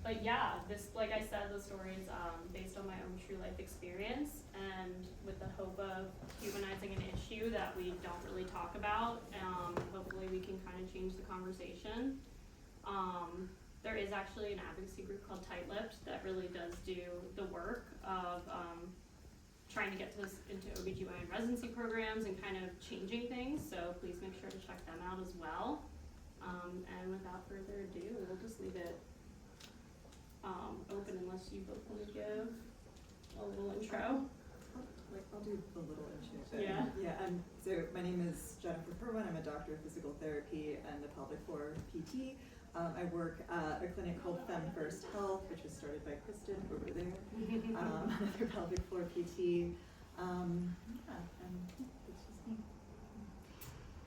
But yeah, this, like I said, the story is based on my own true life experience, and with the hope of humanizing an issue that we don't really talk about. Hopefully we can kind of change the conversation. There is actually an advocacy group called Tight-Lipped that really does do the work of trying to get this into OBGYN residency programs and kind of changing things, so please make sure to check them out as well. And without further ado, we'll just leave it open unless you both want to give a little intro. I'll do a little intro. Yeah. Yeah. So my name is Jennifer Purwin. I'm a doctor of physical therapy and a pelvic floor PT. I work at a clinic called FemFirst Health, which was started by Kristen over there. Another pelvic floor PT. And it's just me.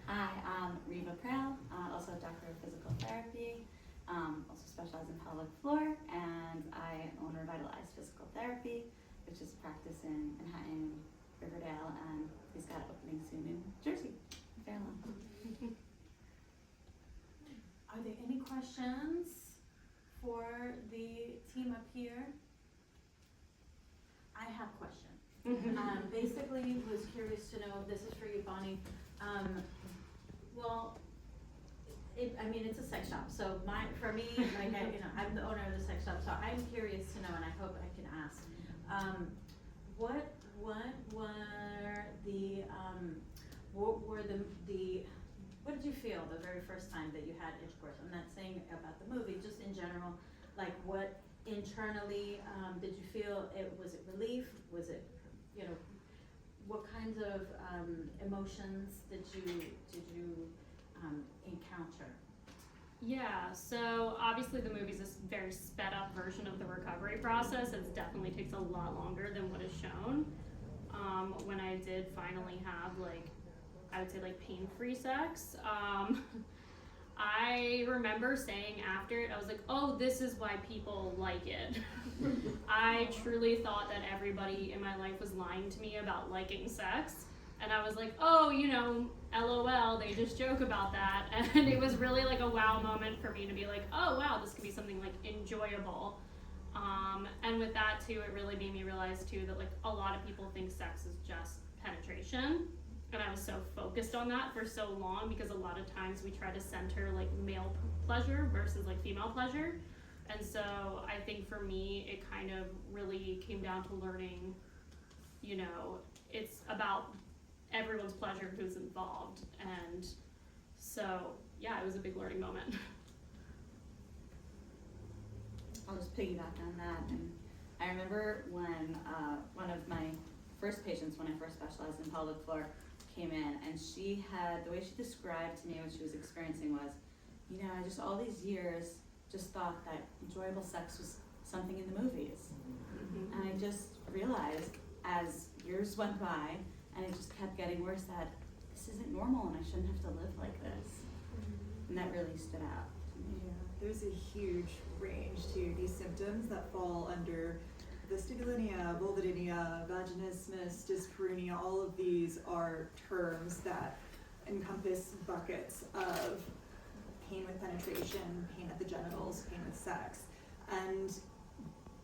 Hi, I'm Riva Preil, also a doctor of physical therapy, also specialize in pelvic floor, and I own Revitalize Physical Therapy, which is practice in Manhattan, Riverdale, and he's got an opening soon in Jersey, Fairlawn. Are there any questions for the team up here? I have questions. Basically, was curious to know, this is for you, Bonnie. Well, it's a sex shop. So for me, like I'm the owner of the sex shop, so I'm curious to know, and I hope I can ask, what did you feel the very first time that you had intercourse? I'm not saying about the movie, just in general, like what internally did you feel? Was it relief? Was it, what kinds of emotions did you encounter? Yeah, so obviously the movie's a very sped up version of the recovery process. It definitely takes a lot longer than what is shown. When I did finally have I would say pain-free sex, I remember saying after it, I was like, oh, this is why people like it. I truly thought that everybody in my life was lying to me about liking sex. And I was like, oh, LOL, they just joke about that. And it was really a wow moment for me to be like, oh, wow, this could be something enjoyable. And with that too, it really made me realize too that a lot of people think sex is just penetration. And I was so focused on that for so long because a lot of times we try to center male pleasure versus female pleasure. And so I think for me, it kind of really came down to learning, it's about everyone's pleasure who's involved. And so, yeah, it was a big learning moment. I'll just piggyback on that. And I remember when one of my first patients, when I first specialized in pelvic floor, came in, and the way she described to me what she was experiencing was, I just all these years just thought that enjoyable sex was something in the movies. Mm-hmm. And I just realized as years went by, and it just kept getting worse, that this isn't normal and I shouldn't have to live like this. Mm-hmm. And that really stood out to me. Yeah, there's a huge range to these symptoms that fall under vestibulinemia, vulvodynia, vaginismus, dyspareunia. All of these are terms that encompass buckets of pain with penetration, pain at the genitals, pain with sex. And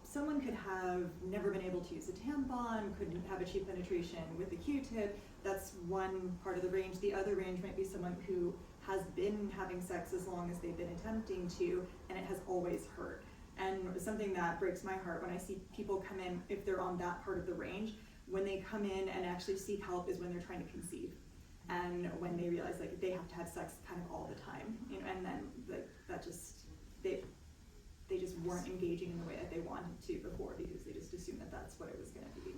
someone could have never been able to use a tampon, couldn't have achieved penetration with a Q-tip. That's one part of the range. The other range might be someone who has been having sex as long as they've been attempting to, and it has always hurt. And something that breaks my heart when I see people come in, if they're on that part of the range, when they come in and actually seek help is when they're trying to conceive. And when they realize they have to have sex kind of all the time, and then that just, they just weren't engaging in the way that they wanted to before because they just assumed that that's what it was going to be.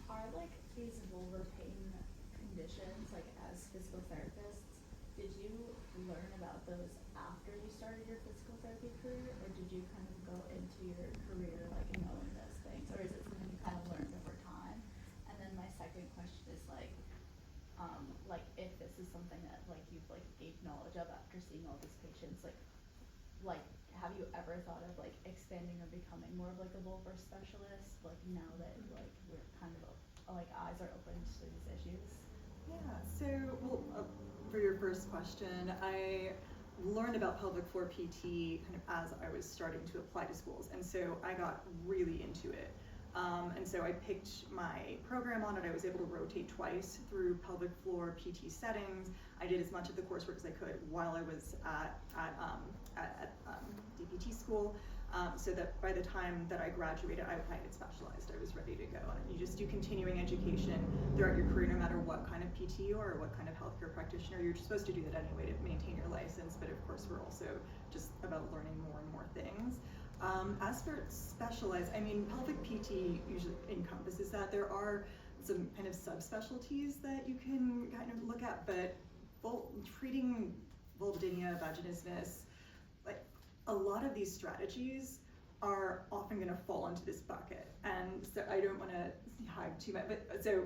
Are these vulvar pain conditions, as physical therapists, did you learn about those after you started your physical therapy career, or did you kind of go into your career knowing those things, or is it something you kind of learned over time? And then my second question is if this is something that you've gained knowledge of after seeing all these patients, have you ever thought of expanding or becoming more of a vulvar specialist now that we're kind of eyes are open to these issues? Yeah, so for your first question, I learned about pelvic floor PT kind of as I was starting to apply to schools, and so I got really into it. And so I picked my program on it. I was able to rotate twice through pelvic floor PT settings. I did as much of the coursework as I could while I was at DPT school, so that by the time that I graduated, I had specialized. I was ready to go. And you just do continuing education throughout your career, no matter what kind of PT you are or what kind of healthcare practitioner. You're supposed to do that anyway to maintain your license, but of course we're also just about learning more and more things. As for specialized, I mean, pelvic PT usually encompasses that. There are some kind of subspecialties that you can kind of look at, but treating vulvodynia, vaginismus, like a lot of these strategies are often going to fall into this bucket. And so I don't want to hide too much, but so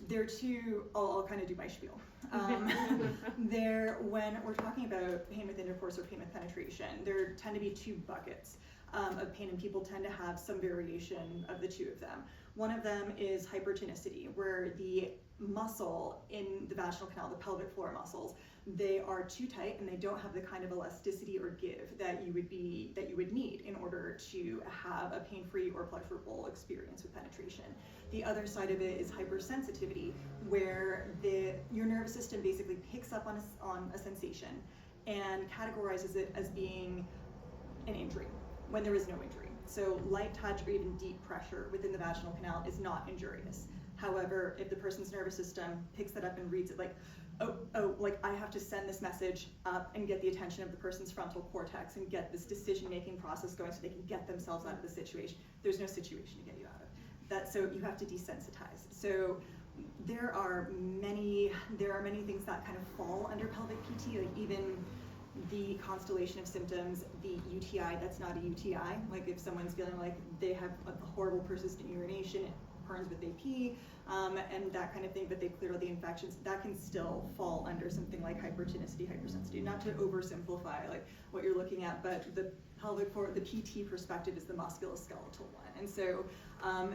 there too, I'll kind of do my spiel. When we're talking about pain with intercourse or pain with penetration, there tend to be two buckets of pain, and people tend to have some variation of the two of them. One of them is hypertonicity, where the muscle in the vaginal canal, the pelvic floor muscles, they are too tight and they don't have the kind of elasticity or give that you would need in order to have a pain-free or pleasurable experience with penetration. The other side of it is hypersensitivity, where your nervous system basically picks up on a sensation and categorizes it as being an injury when there is no injury. So light touch or even deep pressure within the vaginal canal is not injurious. However, if the person's nervous system picks that up and reads it like, like I have to send this message up and get the attention of the person's frontal cortex and get this decision-making process going so they can get themselves out of the situation, there's no situation to get you out of that. So you have to desensitize. So there are many things that kind of fall under pelvic PT, like even the constellation of symptoms, the UTI that's not a UTI, like if someone's feeling like they have a horrible persistent urination, it burns with AP, and that kind of thing, but they cleared all the infections, that can still fall under something like hypertonicity, hypersensitivity. Not to oversimplify like what you're looking at, but the pelvic floor, the PT perspective is the musculoskeletal one. And so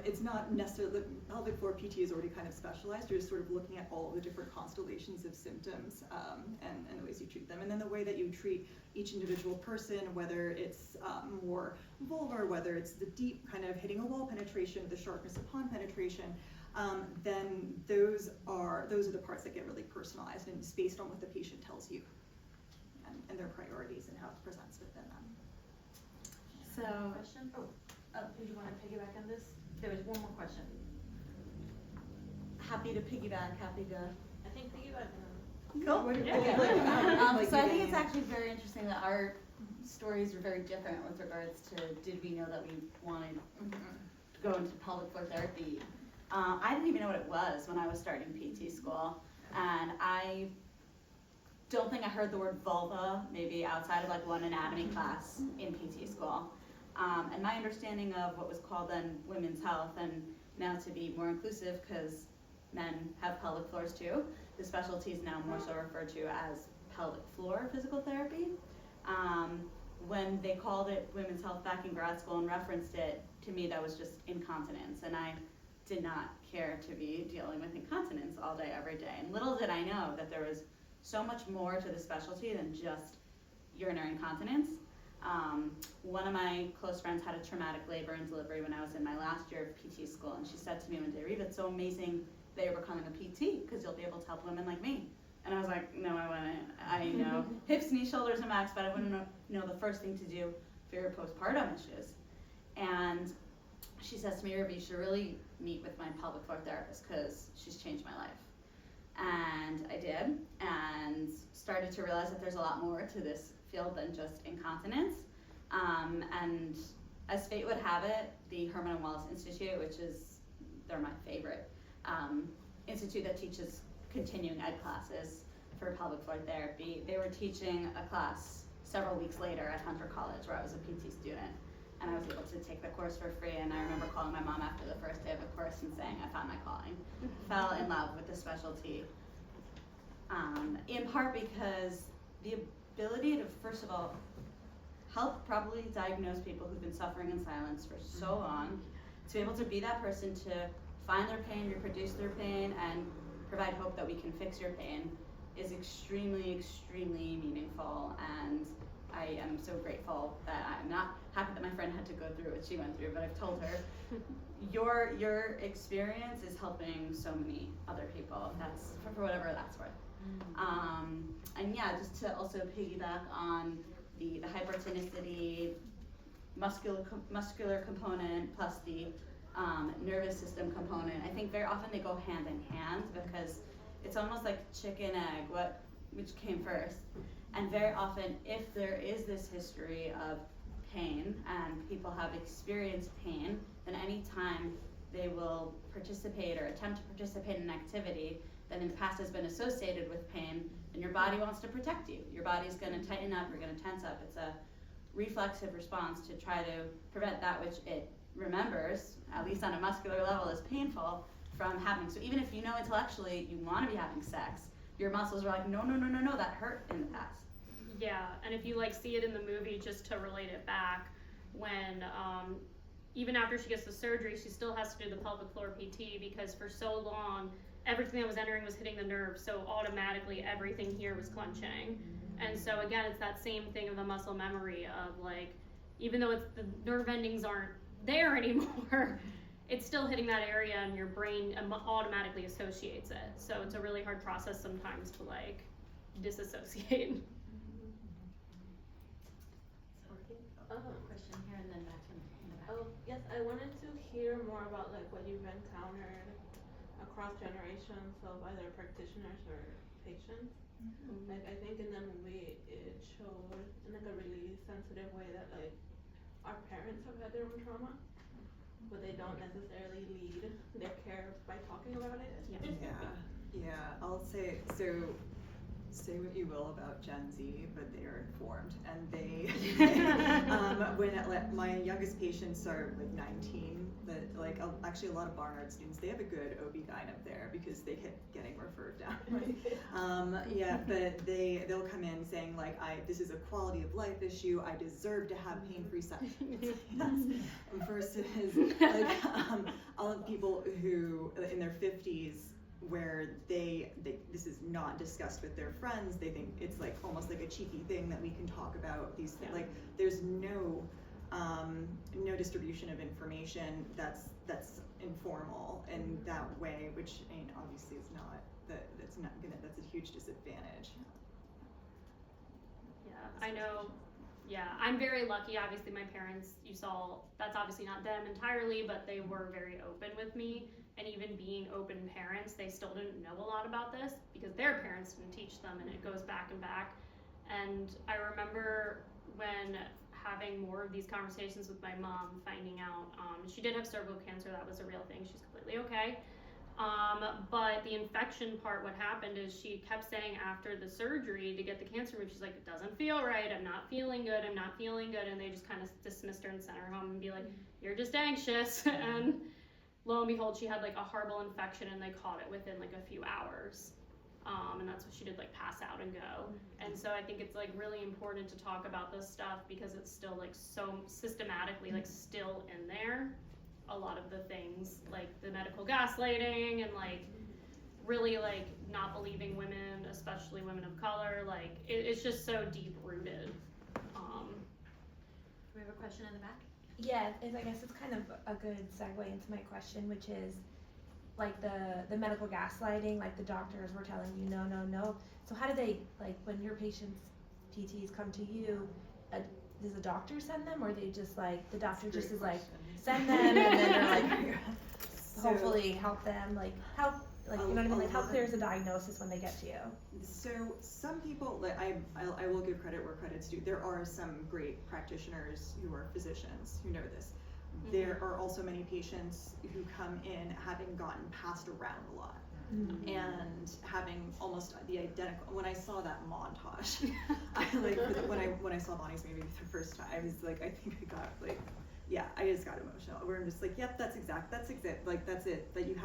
it's not necessarily, the pelvic floor PT is already kind of specialized. You're just sort of looking at all the different constellations of symptoms and the ways you treat them. And then the way that you treat each individual person, whether it's more vulvar, whether it's the deep kind of hitting a wall penetration, the sharpness upon penetration, then those are the parts that get really personalized, and it's based on what the patient tells you and their priorities and how it presents within them. So, Question? Did you want to piggyback on this? There was one more question. happy to piggyback, happy to. I think piggyback. Cool. Yeah. So I think it's actually very interesting that our stories are very different with regards to did we know that we wanted to go into pelvic floor therapy. I didn't even know what it was when I was starting PT school, and I don't think I heard the word vulva maybe outside of like one anatomy class in PT school. And my understanding of what was called then women's health, and now to be more inclusive because men have pelvic floors too, the specialty is now more so referred to as pelvic floor physical therapy. When they called it women's health back in grad school and referenced it, to me that was just incontinence, and I did not care to be dealing with incontinence all day, every day. And little did I know that there was so much more to the specialty than just urinary incontinence. One of my close friends had a traumatic labor and delivery when I was in my last year of PT school, and she said to me one day, Riva, it's so amazing that you're becoming a PT because you'll be able to help women like me. And I was like, no, I wouldn't. I know hips, knees, shoulders, and backs, but I wouldn't know the first thing to do for your postpartum issues. And she says to me, Riva, you should really meet with my pelvic floor therapist because she's changed my life. And I did, and started to realize that there's a lot more to this field than just incontinence. And as fate would have it, the Herman and Wallace Institute, which is, they're my favorite, institute that teaches continuing ed classes for pelvic floor therapy. They were teaching a class several weeks later at Hunter College where I was a PT student, and I was able to take the course for free. And I remember calling my mom after the first day of the course and saying, I found my calling. Fell in love with the specialty, in part because the ability to, first of all, help probably diagnose people who've been suffering in silence for so long, to be able to be that person to find their pain, reproduce their pain, and provide hope that we can fix your pain is extremely, extremely meaningful, and I am so grateful that I'm not happy that my friend had to go through what she went through, but I've told her, your experience is helping so many other people. That's for whatever that's worth. And yeah, just to also piggyback on the hypertonicity, muscular component plus the nervous system component. I think very often they go hand in hand because it's almost like chicken egg, which came first. And very often, if there is this history of pain and people have experienced pain, then anytime they will participate or attempt to participate in an activity that in the past has been associated with pain, then your body wants to protect you. Your body's going to tighten up, you're going to tense up. It's a reflexive response to try to prevent that which it remembers, at least on a muscular level, is painful from happening. So even if you know intellectually you want to be having sex, your muscles are like, no, that hurt in the past. Yeah, and if you like see it in the movie, just to relate it back, when even after she gets the surgery, she still has to do the pelvic floor PT because for so long, everything that was entering was hitting the nerve, so automatically everything here was clenching. And so again, it's that same thing of the muscle memory of like, even though the nerve endings aren't there anymore, it's still hitting that area and your brain automatically associates it. So it's a really hard process sometimes to like disassociate. Question here and then back in the back. Oh, yes, I wanted to hear more about like what you've encountered across generations of either practitioners or patients. Like I think in the movie it showed in like a really sensitive way that like our parents have had their own trauma, but they don't necessarily lead their care by talking about it. Yeah, I'll say what you will about Gen Z, but they are informed, and they when my youngest patients are like 19, but like actually a lot of Barnard students, they have a good OB-GYN up there because they keep getting referred down. But they'll come in saying like, this is a quality of life issue, I deserve to have pain-free sex. Yes. Versus like all of people who in their 50s where they this is not discussed with their friends, they think it's like almost like a cheeky thing that we can talk about these things. Like there's no distribution of information that's informal in that way, which I mean obviously is not that's a huge disadvantage. Yeah, I know. Yeah, I'm very lucky. Obviously my parents, you saw, that's obviously not them entirely, but they were very open with me. And even being open parents, they still didn't know a lot about this because their parents didn't teach them, and it goes back and back. And I remember when having more of these conversations with my mom, finding out she did have cervical cancer. That was a real thing. She's completely okay. But the infection part, what happened is she kept saying after the surgery to get the cancer removed, she's like, it doesn't feel right, I'm not feeling good. And they just kind of dismissed her and sent her home and be like, you're just anxious. And lo and behold, she had like a horrible infection and they caught it within like a few hours. And that's what she did, like pass out and go. And so I think it's like really important to talk about this stuff because it's still like so systematically like still in there. A lot of the things like the medical gaslighting and like really like not believing women, especially women of color, like it's just so deep rooted. We have a question in the back. Yeah, I guess it's kind of a good segue into my question, which is like the medical gaslighting, like the doctors were telling you no. So how do they, like when your patients, PTs come to you, does the doctor send them, or they just like, the doctor just is like, send them and then they're like, hopefully help them, like how, like, you know what I mean, like how clear is the diagnosis when they get to you? So some people, like I will give credit where credit's due. There are some great practitioners who are physicians who know this. Mm-hmm. There are also many patients who come in having gotten passed around a lot. Mm-hmm. And having almost the identical. When I saw that montage, I like when I saw Bonnie's movie the first time, I was like, I think I got like, yeah, I just got emotional. Where I'm just like, yep, that's exact, like that's it. That you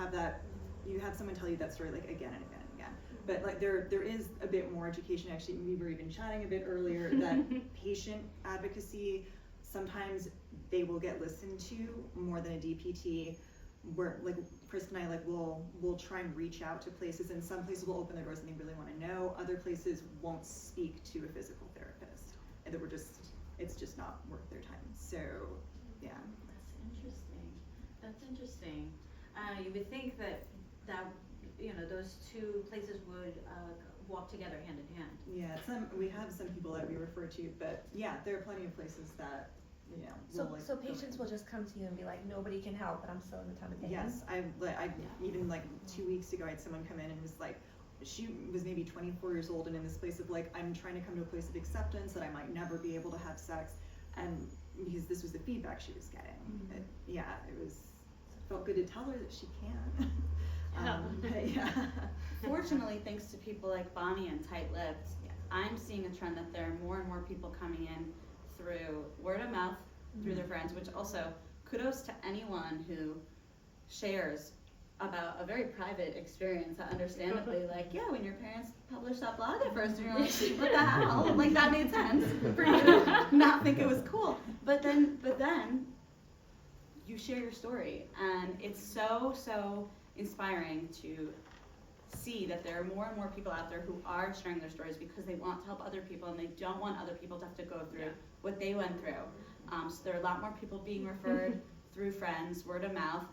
have someone tell you that story like again and again and again. But like there is a bit more education. Actually, we were even chatting a bit earlier that patient advocacy, sometimes they will get listened to more than a DPT. we're like Chris and I like we'll try and reach out to places, and some places will open their doors and they really want to know. Other places won't speak to a physical therapist, and that it's just not worth their time. So yeah. That's interesting. You would think that those two places would walk together hand in hand. Yeah, we have some people that we refer to, but yeah, there are plenty of places that So patients will just come to you and be like, nobody can help, but I'm still in a ton of pain. Yes, even like 2 weeks ago, I had someone come in and was like, she was maybe 24 years old and in this place of like, I'm trying to come to a place of acceptance that I might never be able to have sex, and because this was the feedback she was getting. Mm-hmm. It felt good to tell her that she can. Yeah. Fortunately, thanks to people like Bonnie and Tight Lipped, I'm seeing a trend that there are more and more people coming in through word of mouth, through their friends, which also kudos to anyone who shares about a very private experience that understandably, like, yeah, when your parents published that blog at first, and you're like, what the hell? Like, that made sense for you to not think it was cool. But then you share your story, and it's so inspiring to see that there are more and more people out there who are sharing their stories because they want to help other people, and they don't want other people to have to go through what they went through. So there are a lot more people being referred through friends, word of mouth,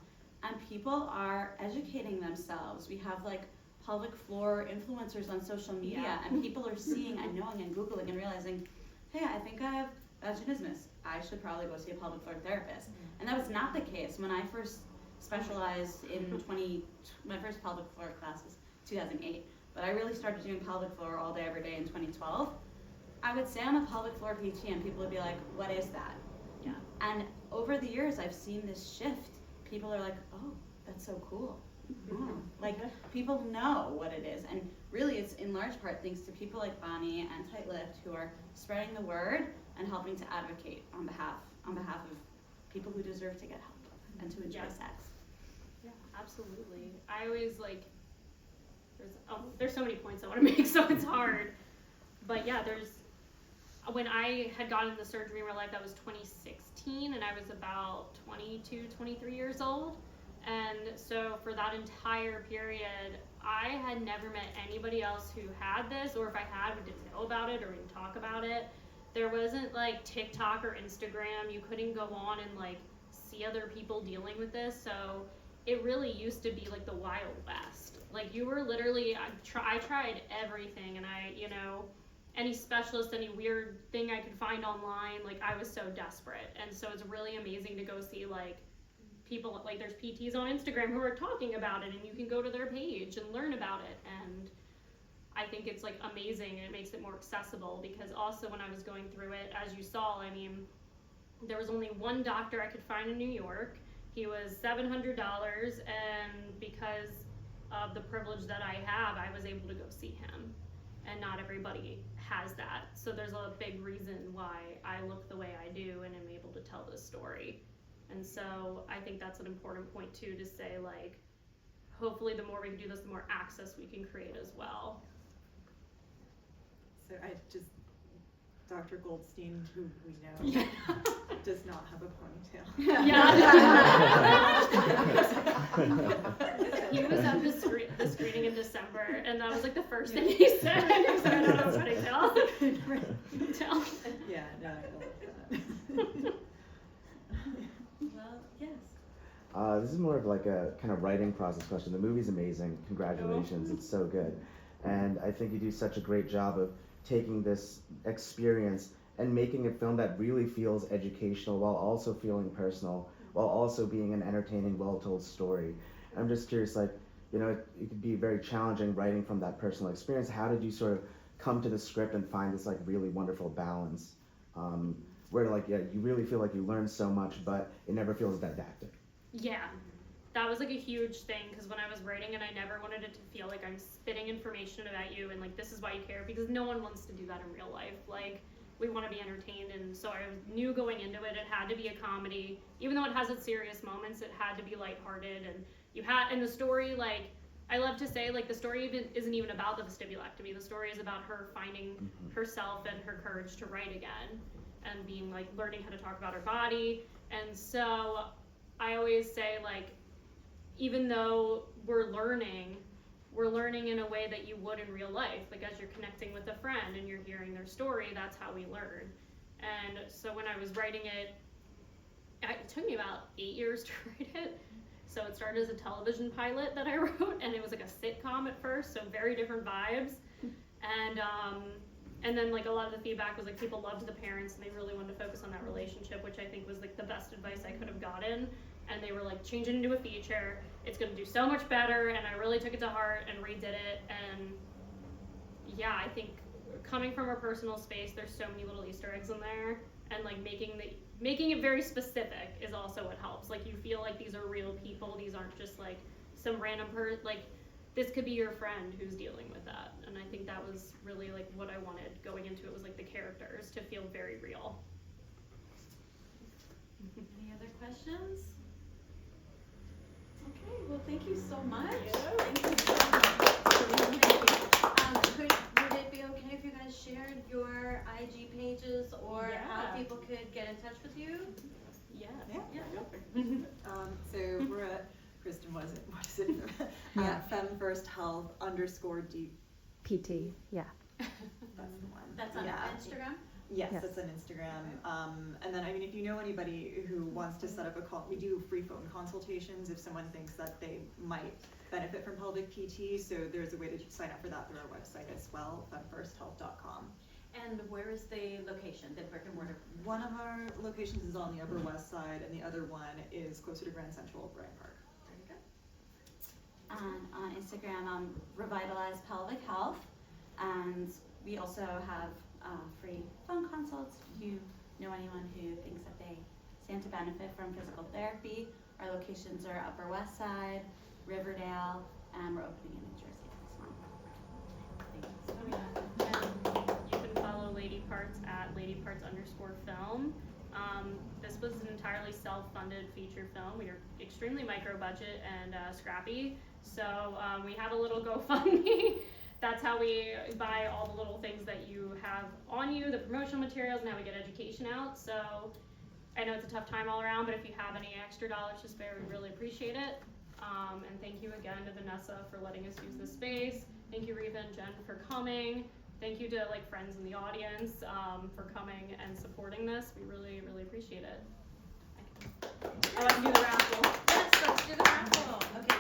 and people are educating themselves. We have like pelvic floor influencers on social media, and people are seeing and knowing and Googling and realizing, hey, I think I have vaginismus. I should probably go see a pelvic floor therapist. And that was not the case when I first specialized in my first pelvic floor class was 2008, but I really started doing pelvic floor all day, every day in 2012. I would say I'm a pelvic floor PT, and people would be like, what is that? Yeah. And over the years, I've seen this shift. People are like, oh, that's so cool. Oh. Like, people know what it is. And really, it's in large part thanks to people like Bonnie and Tight Lipped who are spreading the word and helping to advocate on behalf of people who deserve to get help and to enjoy sex. Yeah, absolutely. I always there's so many points I want to make, so it's hard. But yeah, when I had gotten the surgery in real life, that was 2016, and I was about 22, 23 years old. And so for that entire period, I had never met anybody else who had this, or if I had, we didn't know about it or we didn't talk about it. There wasn't like TikTok or Instagram. You couldn't go on and like see other people dealing with this. So it really used to be like the Wild West. Like you were literally, I tried everything, and any specialist, any weird thing I could find online, like I was so desperate. And so it's really amazing to go see like people, like there's PTs on Instagram who are talking about it, and you can go to their page and learn about it. And I think it's like amazing, and it makes it more accessible, because also when I was going through it, as you saw, I mean, there was only one doctor I could find in New York. He was $700, and because of the privilege that I have, I was able to go see him. And not everybody has that. So there's a big reason why I look the way I do and am able to tell this story. And so I think that's an important point too, to say like, hopefully the more we can do this, the more access we can create as well. So Dr. Goldstein, who we know, does not have a ponytail. He was at the screening in December, and that was like the first thing he said. He said, I don't have a ponytail. Tell. Yeah, no, I love that. Well, yes. This is more of like a kind of writing process question. The movie's amazing. Congratulations, it's so good. And I think you do such a great job of taking this experience and making a film that really feels educational while also feeling personal, while also being an entertaining, well-told story. I'm just curious, like, it could be very challenging writing from that personal experience. How did you sort of come to the script and find this like really wonderful balance where you really feel like you learn so much, but it never feels didactic? Yeah, that was like a huge thing, because when I was writing it, I never wanted it to feel like I'm spitting information about you and like this is why you care, because no one wants to do that in real life. Like, we want to be entertained, and so I knew going into it had to be a comedy. Even though it has its serious moments, it had to be lighthearted, and the story, like, I love to say, like, the story isn't even about the vestibulectomy. The story is about her finding herself and her courage to write again, and being like learning how to talk about her body. And so I always say, like, even though we're learning in a way that you would in real life. Like as you're connecting with a friend and you're hearing their story, that's how we learn. And so when I was writing it, it took me about 8 years to write it. So it started as a television pilot that I wrote, and it was like a sitcom at first, so very different vibes. And then like a lot of the feedback was like people loved the parents and they really wanted to focus on that relationship, which I think was like the best advice I could have gotten. And they were like, change it into a feature. It's gonna do so much better. And I really took it to heart and redid it. And yeah, I think coming from a personal space, there's so many little Easter eggs in there, and like making it very specific is also what helps. Like you feel like these are real people. These aren't just like some random person. Like this could be your friend who's dealing with that. And I think that was really like what I wanted going into it, was like the characters to feel very real. Any other questions? Okay, well, thank you so much. Yeah. Thank you so much. Would it be okay if you guys shared your IG pages or how Yeah. people could get in touch with you? Yeah. So we're at, Kristen, what is it? FemFirst Health _ PT, yeah. That's the one. That's on Yeah. Instagram? Yes, Yes. that's on Instagram. And then, I mean, if you know anybody who wants to set up a call, we do free phone consultations if someone thinks that they might benefit from pelvic PT. So there's a way to sign up for that through our website as well, femfirsthealth.com. And where is the location, the brick and mortar? One of our locations is on the Upper West Side, and the other one is closer to Grand Central, Bryant Park. Very good. And on Instagram, Revitalize Pelvic Health, and we also have free phone consults if you know anyone who thinks that they stand to benefit from physical therapy. Our locations are Upper West Side, Riverdale, and we're opening in New Jersey this month. You can follow Lady Parts at ladyparts_film. This was an entirely self-funded feature film. We were extremely micro budget and scrappy, so we had a little GoFundMe. That's how we buy all the little things that you have on you, the promotional materials, and how we get education out. So I know it's a tough time all around, but if you have any extra dollars to spare, we really appreciate it. And thank you again to Vanessa for letting us use this space. Thank you, Riva and Jen, for coming. Thank you to like friends in the audience for coming and supporting this. We really, really appreciate it. I can do the raffle. Yes, let's do the raffle. Okay.